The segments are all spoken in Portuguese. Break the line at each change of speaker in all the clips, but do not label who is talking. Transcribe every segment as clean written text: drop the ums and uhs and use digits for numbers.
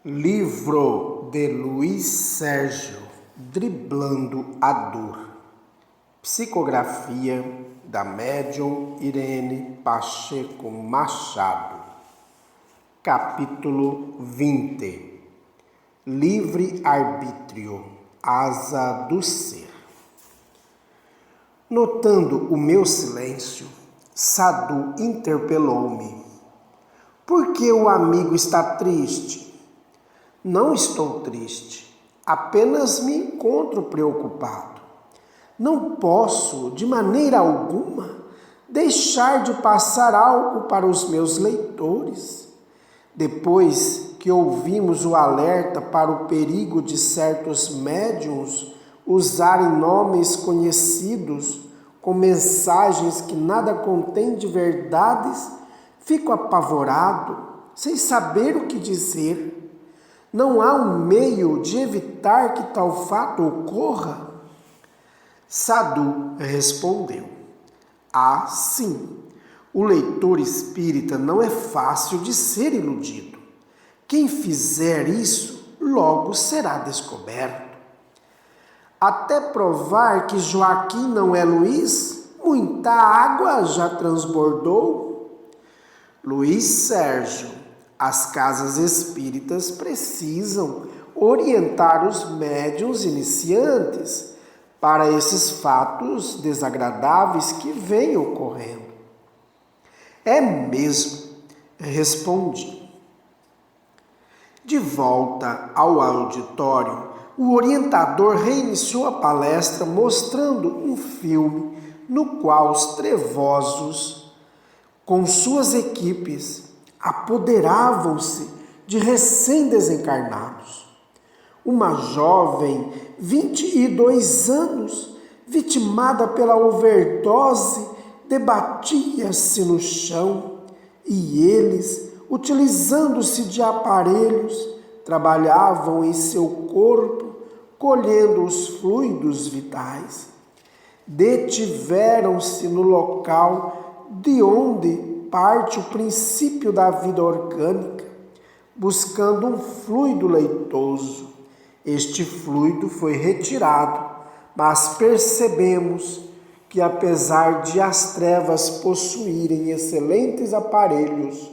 Livro de Luiz Sérgio, Driblando a Dor. Psicografia da médium Irene Pacheco Machado. Capítulo 20. Livre-arbítrio, asa do ser. Notando o meu silêncio, Sadhu interpelou-me. Por que o amigo está triste? Não estou triste, apenas me encontro preocupado. Não posso, de maneira alguma, deixar de passar algo para os meus leitores. Depois que ouvimos o alerta para o perigo de certos médiuns usarem nomes conhecidos com mensagens que nada contêm de verdades, fico apavorado, sem saber o que dizer. Não há um meio de evitar que tal fato ocorra? Sadhu respondeu: sim. O leitor espírita não é fácil de ser iludido. Quem fizer isso, logo será descoberto. Até provar que Joaquim não é Luiz, muita água já transbordou. Luiz Sérgio, as casas espíritas precisam orientar os médiuns iniciantes para esses fatos desagradáveis que vêm ocorrendo. É mesmo, respondi. De volta ao auditório, o orientador reiniciou a palestra mostrando um filme no qual os trevosos, com suas equipes, apoderavam-se de recém-desencarnados. Uma jovem, 22 anos, vitimada pela overdose, debatia-se no chão e eles, utilizando-se de aparelhos, trabalhavam em seu corpo, colhendo os fluidos vitais. Detiveram-se no local de onde parte o princípio da vida orgânica, buscando um fluido leitoso. Este fluido foi retirado, mas percebemos que, apesar de as trevas possuírem excelentes aparelhos,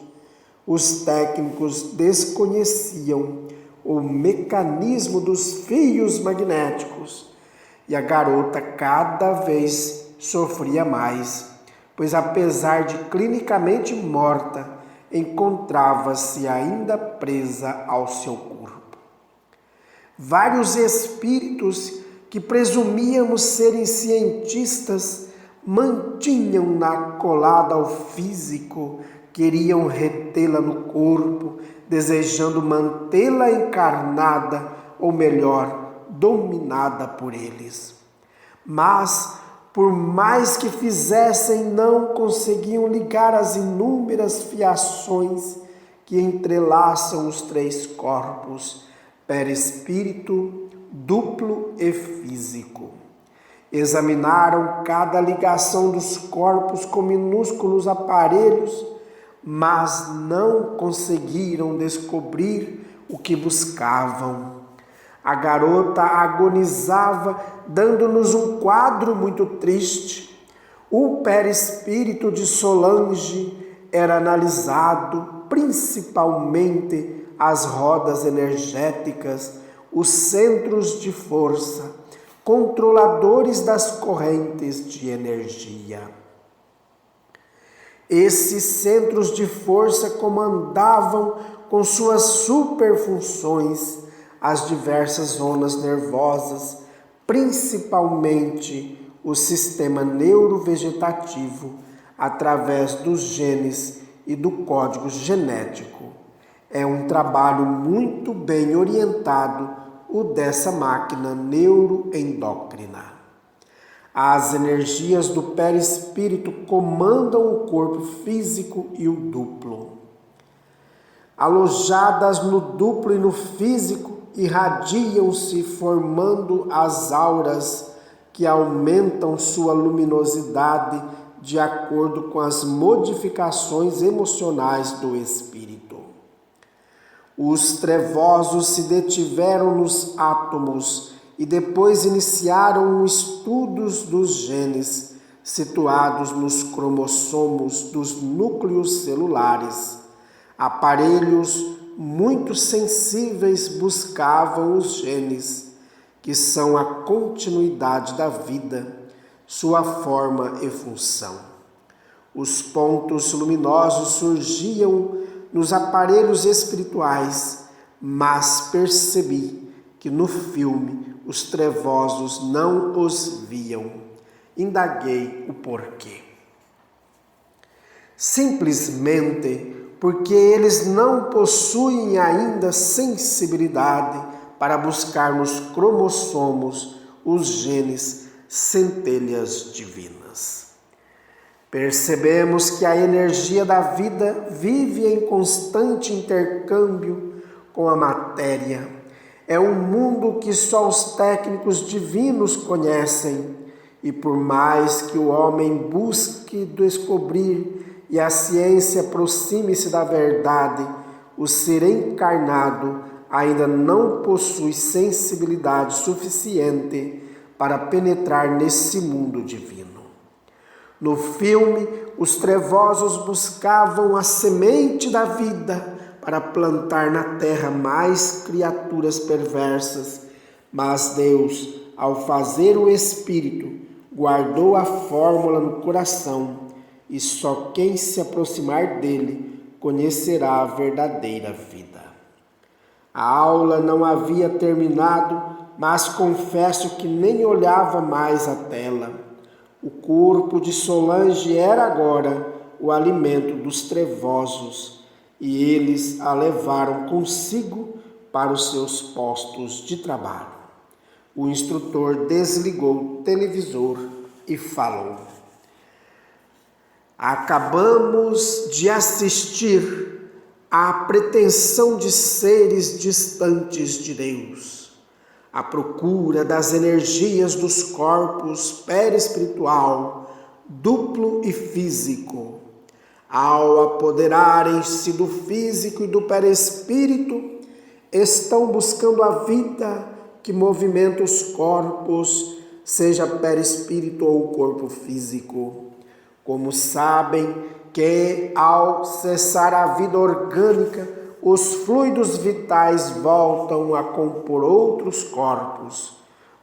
os técnicos desconheciam o mecanismo dos fios magnéticos e a garota cada vez sofria mais, pois apesar de clinicamente morta, encontrava-se ainda presa ao seu corpo. Vários espíritos que presumíamos serem cientistas mantinham-na colada ao físico, queriam retê-la no corpo, desejando mantê-la encarnada, ou melhor, dominada por eles. Mas, por mais que fizessem, não conseguiam ligar as inúmeras fiações que entrelaçam os três corpos, perispírito, duplo e físico. Examinaram cada ligação dos corpos com minúsculos aparelhos, mas não conseguiram descobrir o que buscavam. A garota agonizava, dando-nos um quadro muito triste. O perispírito de Solange era analisado, principalmente as rodas energéticas, os centros de força, controladores das correntes de energia. Esses centros de força comandavam com suas superfunções as diversas zonas nervosas, principalmente o sistema neurovegetativo, através dos genes e do código genético. É um trabalho muito bem orientado o dessa máquina neuroendócrina. As energias do perispírito comandam o corpo físico e o duplo. Alojadas no duplo e no físico, irradiam-se formando as auras que aumentam sua luminosidade de acordo com as modificações emocionais do espírito. Os trevosos se detiveram nos átomos e depois iniciaram estudos dos genes situados nos cromossomos dos núcleos celulares. Aparelhos muito sensíveis buscavam os genes, que são a continuidade da vida, sua forma e função. Os pontos luminosos surgiam nos aparelhos espirituais, mas percebi que no filme os trevosos não os viam. Indaguei o porquê. Simplesmente porque eles não possuem ainda sensibilidade para buscar nos cromossomos os genes centelhas divinas. Percebemos que a energia da vida vive em constante intercâmbio com a matéria. É um mundo que só os técnicos divinos conhecem, e por mais que o homem busque descobrir e a ciência aproxime-se da verdade, o ser encarnado ainda não possui sensibilidade suficiente para penetrar nesse mundo divino. No filme, os trevosos buscavam a semente da vida para plantar na terra mais criaturas perversas, mas Deus, ao fazer o Espírito, guardou a fórmula no coração, e só quem se aproximar dele conhecerá a verdadeira vida. A aula não havia terminado, mas confesso que nem olhava mais a tela. O corpo de Solange era agora o alimento dos trevosos, e eles a levaram consigo para os seus postos de trabalho. O instrutor desligou o televisor e falou: acabamos de assistir à pretensão de seres distantes de Deus, à procura das energias dos corpos perispiritual, duplo e físico. Ao apoderarem-se do físico e do perispírito, estão buscando a vida que movimenta os corpos, seja perispírito ou corpo físico. Como sabem que, ao cessar a vida orgânica, os fluidos vitais voltam a compor outros corpos.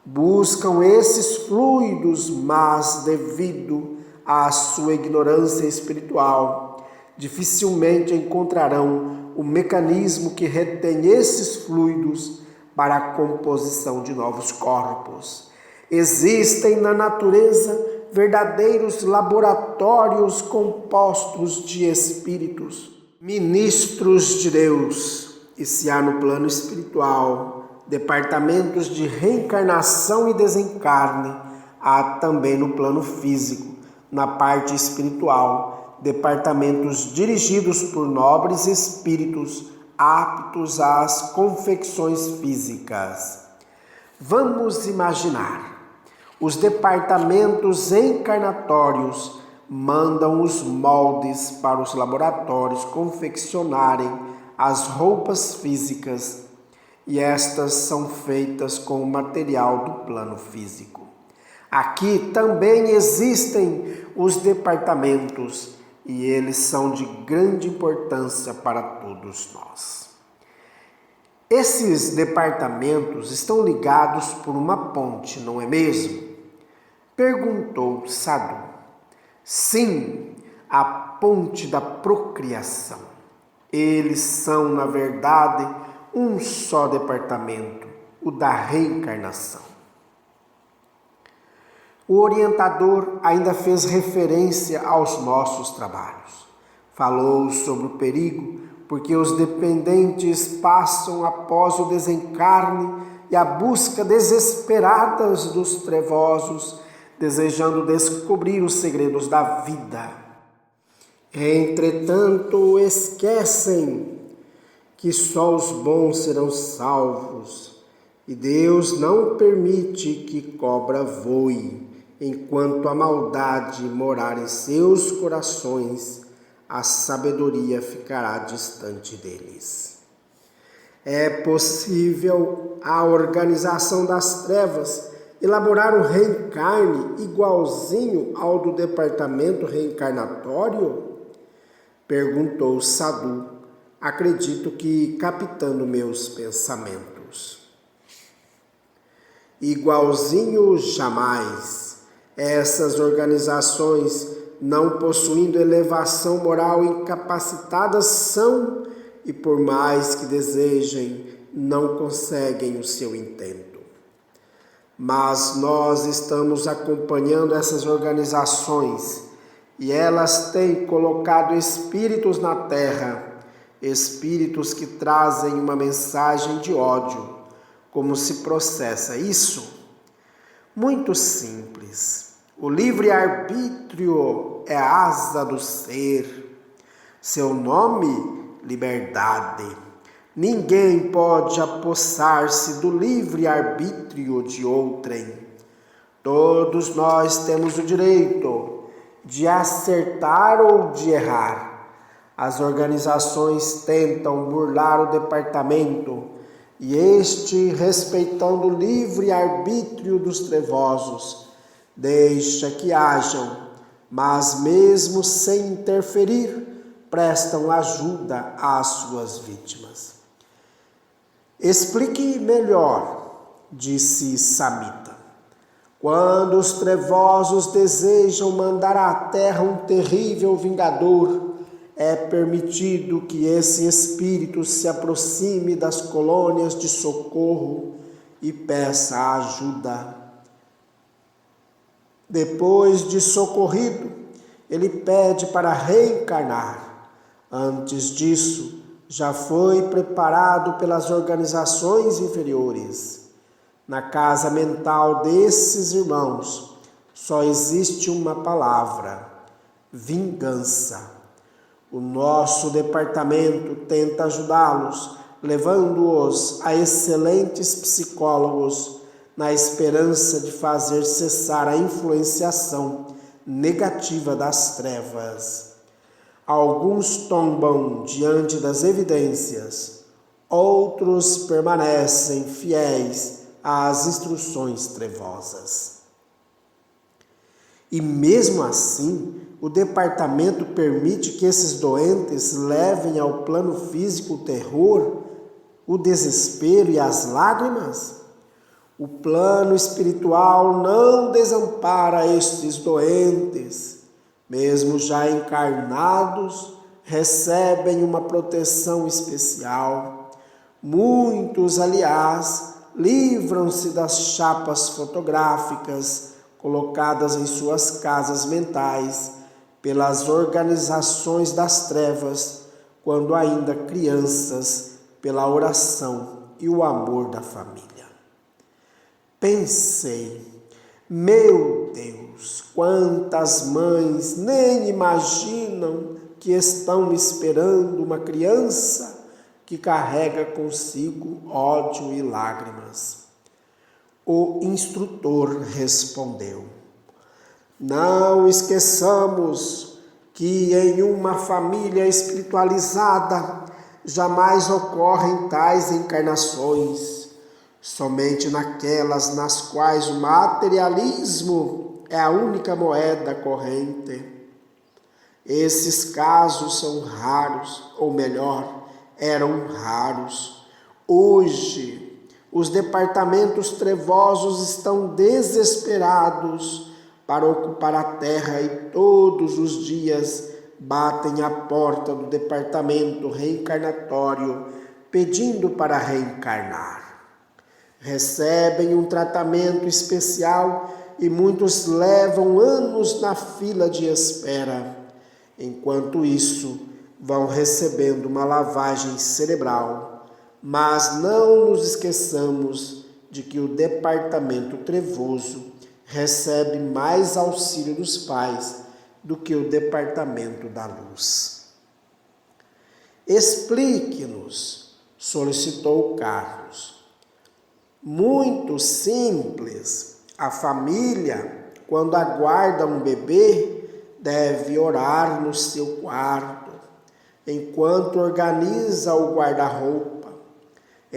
Buscam esses fluidos, mas devido à sua ignorância espiritual, dificilmente encontrarão o mecanismo que retém esses fluidos para a composição de novos corpos. Existem na natureza verdadeiros laboratórios compostos de espíritos, ministros de Deus, e se há no plano espiritual departamentos de reencarnação e desencarne, há também no plano físico, na parte espiritual, departamentos dirigidos por nobres espíritos aptos às confecções físicas. Vamos imaginar. Os departamentos encarnatórios mandam os moldes para os laboratórios confeccionarem as roupas físicas, e estas são feitas com o material do plano físico. Aqui também existem os departamentos, e eles são de grande importância para todos nós. Esses departamentos estão ligados por uma ponte, não é mesmo? Perguntou Sadhu. Sim, a ponte da procriação. Eles são, na verdade, um só departamento, o da reencarnação. O orientador ainda fez referência aos nossos trabalhos. Falou sobre o perigo, porque os dependentes passam após o desencarne e a busca desesperadas dos trevosos, desejando descobrir os segredos da vida. Entretanto, esquecem que só os bons serão salvos, e Deus não permite que cobra voe. Enquanto a maldade morar em seus corações, a sabedoria ficará distante deles. É possível a organização das trevas elaborar um reencarne igualzinho ao do departamento reencarnatório? Perguntou Sadhu, acredito que captando meus pensamentos. Igualzinho jamais. Essas organizações, não possuindo elevação moral incapacitadas, são, e por mais que desejem, não conseguem o seu intento. Mas nós estamos acompanhando essas organizações e elas têm colocado espíritos na Terra, espíritos que trazem uma mensagem de ódio. Como se processa isso? Muito simples. O livre-arbítrio é a asa do ser. Seu nome, liberdade. Ninguém pode apossar-se do livre-arbítrio de outrem. Todos nós temos o direito de acertar ou de errar. As organizações tentam burlar o departamento e este, respeitando o livre-arbítrio dos trevosos, deixa que hajam, mas mesmo sem interferir, prestam ajuda às suas vítimas. Explique melhor, disse Samhita. Quando os trevosos desejam mandar à terra um terrível vingador, é permitido que esse espírito se aproxime das colônias de socorro e peça ajuda. Depois de socorrido, ele pede para reencarnar. Antes disso, já foi preparado pelas organizações inferiores. Na casa mental desses irmãos, só existe uma palavra: vingança. O nosso departamento tenta ajudá-los, levando-os a excelentes psicólogos, na esperança de fazer cessar a influenciação negativa das trevas. Alguns tombam diante das evidências, outros permanecem fiéis às instruções trevosas. E mesmo assim, o departamento permite que esses doentes levem ao plano físico o terror, o desespero e as lágrimas? O plano espiritual não desampara estes doentes. Mesmo já encarnados, recebem uma proteção especial. Muitos, aliás, livram-se das chapas fotográficas colocadas em suas casas mentais pelas organizações das trevas, quando ainda crianças, pela oração e o amor da família. Pensei, meu Deus, quantas mães nem imaginam que estão esperando uma criança que carrega consigo ódio e lágrimas. O instrutor respondeu: não esqueçamos que em uma família espiritualizada jamais ocorrem tais encarnações. Somente naquelas nas quais o materialismo é a única moeda corrente. Esses casos são raros, ou melhor, eram raros. Hoje, os departamentos trevosos estão desesperados para ocupar a terra e todos os dias batem à porta do departamento reencarnatório pedindo para reencarnar. Recebem um tratamento especial e muitos levam anos na fila de espera. Enquanto isso, vão recebendo uma lavagem cerebral. Mas não nos esqueçamos de que o departamento trevoso recebe mais auxílio dos pais do que o departamento da luz. Explique-nos, solicitou Carlos. Muito simples. A família, quando aguarda um bebê, deve orar no seu quarto, enquanto organiza o guarda-roupa.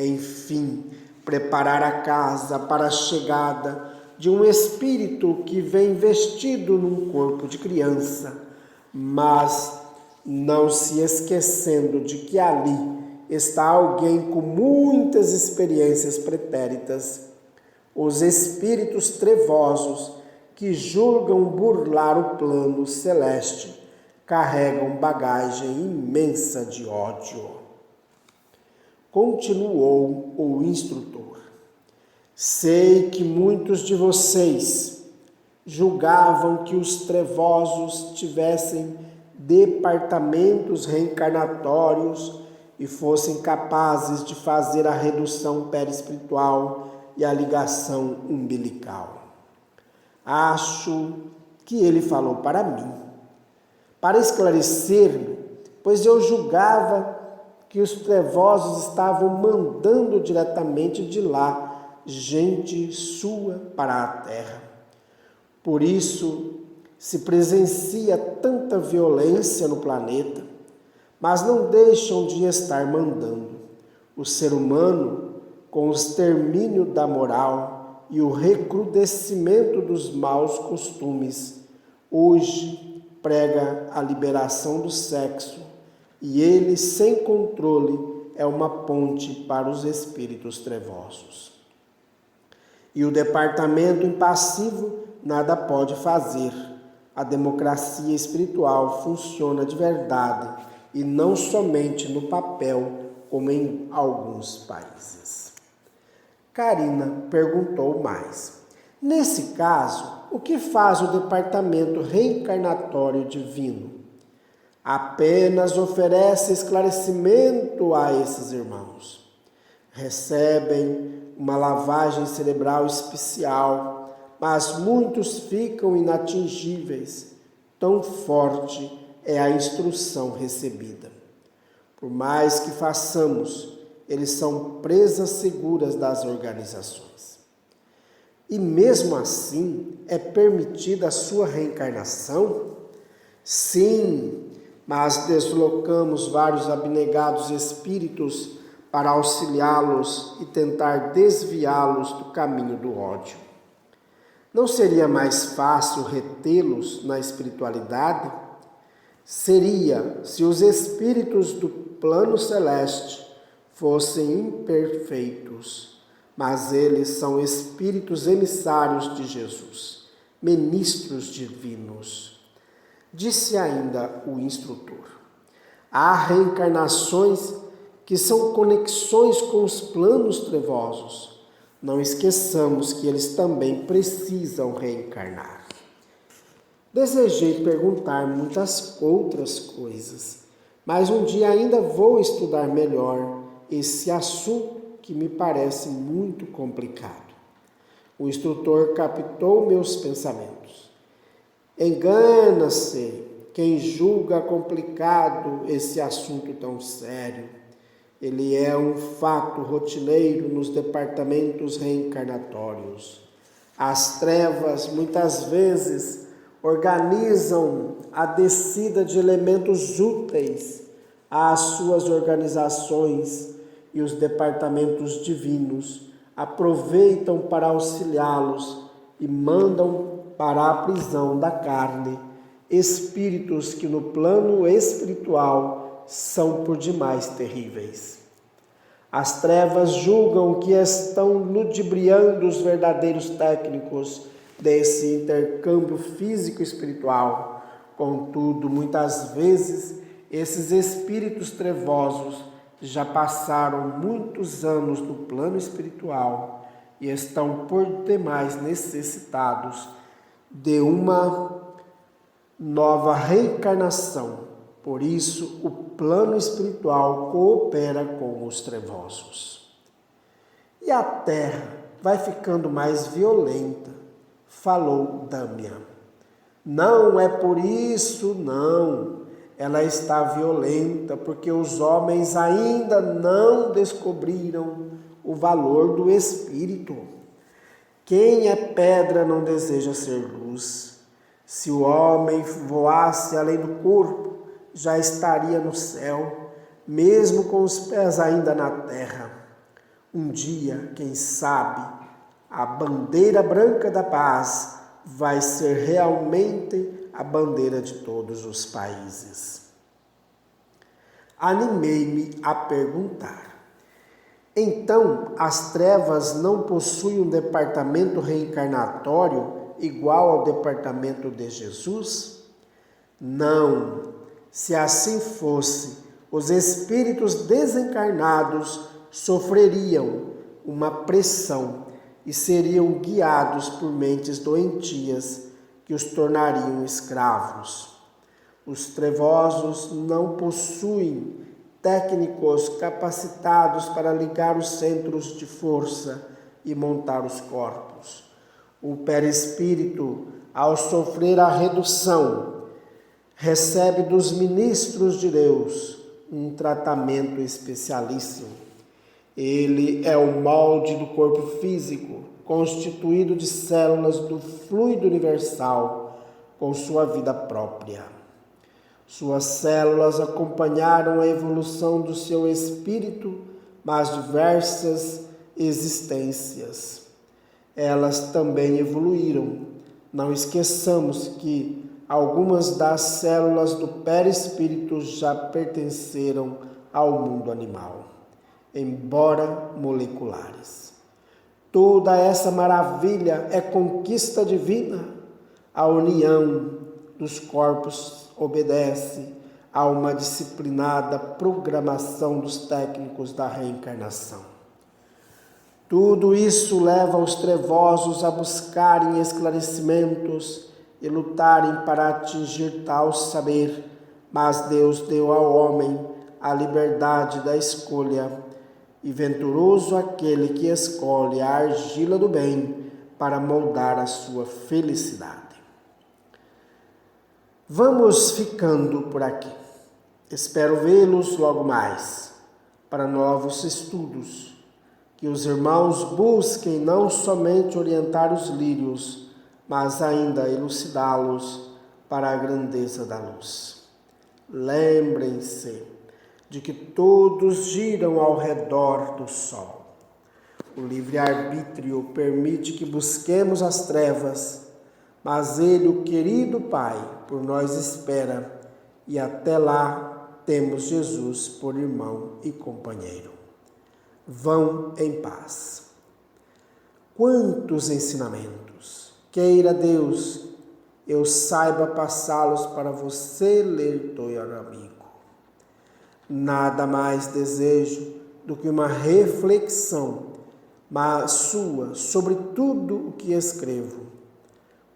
Enfim, preparar a casa para a chegada de um espírito que vem vestido num corpo de criança, mas não se esquecendo de que ali está alguém com muitas experiências pretéritas. Os espíritos trevosos que julgam burlar o plano celeste carregam bagagem imensa de ódio. Continuou o instrutor. Sei que muitos de vocês julgavam que os trevosos tivessem departamentos reencarnatórios e fossem capazes de fazer a redução perispiritual e a ligação umbilical. Acho que ele falou para mim, para esclarecer-me, pois eu julgava que os trevosos estavam mandando diretamente de lá gente sua para a terra. Por isso se presencia tanta violência no planeta, mas não deixam de estar mandando. O ser humano, com o extermínio da moral e o recrudescimento dos maus costumes, hoje prega a liberação do sexo, e ele, sem controle, é uma ponte para os espíritos trevosos. E o departamento impassivo nada pode fazer. A democracia espiritual funciona de verdade e não somente no papel, como em alguns países. Karina perguntou mais. Nesse caso, o que faz o departamento reencarnatório divino? Apenas oferece esclarecimento a esses irmãos. Recebem uma lavagem cerebral especial, mas muitos ficam inatingíveis. Tão forte é a instrução recebida. Por mais que façamos, eles são presas seguras das organizações. E mesmo assim, é permitida a sua reencarnação? Sim, mas deslocamos vários abnegados espíritos para auxiliá-los e tentar desviá-los do caminho do ódio. Não seria mais fácil retê-los na espiritualidade? Seria se os espíritos do plano celeste fossem imperfeitos, mas eles são espíritos emissários de Jesus, ministros divinos. Disse ainda o instrutor: há reencarnações que são conexões com os planos trevosos. Não esqueçamos que eles também precisam reencarnar. Desejei perguntar muitas outras coisas, mas um dia ainda vou estudar melhor esse assunto que me parece muito complicado. O instrutor captou meus pensamentos. Engana-se quem julga complicado esse assunto tão sério. Ele é um fato rotineiro nos departamentos reencarnatórios. As trevas, muitas vezes, organizam a descida de elementos úteis às suas organizações e os departamentos divinos aproveitam para auxiliá-los e mandam para a prisão da carne espíritos que no plano espiritual são por demais terríveis. As trevas julgam que estão ludibriando os verdadeiros técnicos desse intercâmbio físico-espiritual. Contudo, muitas vezes, esses espíritos trevosos já passaram muitos anos no plano espiritual e estão por demais necessitados de uma nova reencarnação. Por isso, o plano espiritual coopera com os trevosos. E a terra vai ficando mais violenta, falou Damian. Não é por isso, não. Ela está violenta porque os homens ainda não descobriram o valor do espírito. Quem é pedra não deseja ser luz. Se o homem voasse além do corpo, já estaria no céu, mesmo com os pés ainda na terra. Um dia, quem sabe, a bandeira branca da paz vai ser realmente a bandeira de todos os países. Animei-me a perguntar: então, as trevas não possuem um departamento reencarnatório igual ao departamento de Jesus? Não. Se assim fosse, os espíritos desencarnados sofreriam uma pressão e seriam guiados por mentes doentias que os tornariam escravos. Os trevosos não possuem técnicos capacitados para ligar os centros de força e montar os corpos. O perispírito, ao sofrer a redução, recebe dos ministros de Deus um tratamento especialíssimo. Ele é o molde do corpo físico, constituído de células do fluido universal, com sua vida própria. Suas células acompanharam a evolução do seu espírito nas diversas existências. Elas também evoluíram. Não esqueçamos que algumas das células do perispírito já pertenceram ao mundo animal, embora moleculares. Toda essa maravilha é conquista divina. A união dos corpos obedece a uma disciplinada programação dos técnicos da reencarnação. Tudo isso leva os trevosos a buscarem esclarecimentos e lutarem para atingir tal saber, mas Deus deu ao homem a liberdade da escolha, e venturoso aquele que escolhe a argila do bem para moldar a sua felicidade. Vamos ficando por aqui. Espero vê-los logo mais para novos estudos. Que os irmãos busquem não somente orientar os lírios, mas ainda elucidá-los para a grandeza da luz. Lembrem-se de que todos giram ao redor do sol. O livre-arbítrio permite que busquemos as trevas, mas ele, o querido Pai, por nós espera, e até lá temos Jesus por irmão e companheiro. Vão em paz. Quantos ensinamentos! Queira Deus, eu saiba passá-los para você, leitor e amigo. Nada mais desejo do que uma reflexão sua sobre tudo o que escrevo.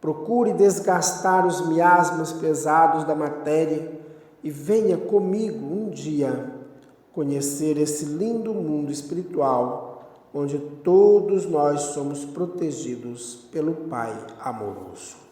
Procure desgastar os miasmas pesados da matéria e venha comigo um dia conhecer esse lindo mundo espiritual onde todos nós somos protegidos pelo Pai amoroso.